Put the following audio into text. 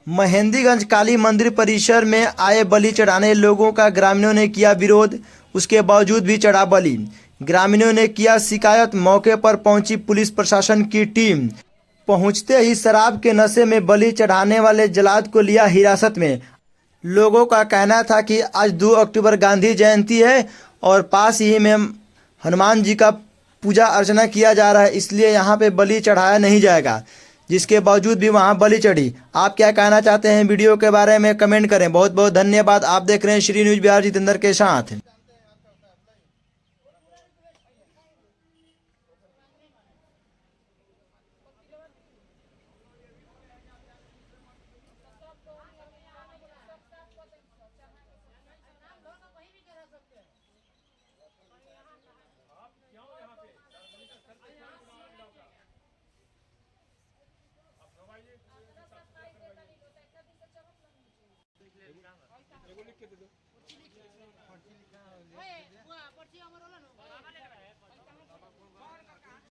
महेंद्रगंज काली मंदिर परिसर में आए बलि चढ़ाने लोगों का ग्रामीणों ने किया विरोध। उसके बावजूद भी चढ़ा बलि। ग्रामीणों ने किया शिकायत। मौके पर पहुंची पुलिस प्रशासन की टीम। पहुंचते ही शराब के नशे में बलि चढ़ाने वाले जल्लाद को लिया हिरासत में। लोगों का कहना था कि आज 2 अक्टूबर गांधी जयंती है और पास ही में हनुमान जी का पूजा अर्चना किया जा रहा है, इसलिए यहाँ पे बलि चढ़ाया नहीं जाएगा। जिसके बावजूद भी वहाँ बलि चढ़ी। आप क्या कहना चाहते हैं वीडियो के बारे में कमेंट करें। बहुत बहुत धन्यवाद। आप देख रहे हैं श्री न्यूज बिहार जितेंद्र के साथ। एगो लिख के दे दो।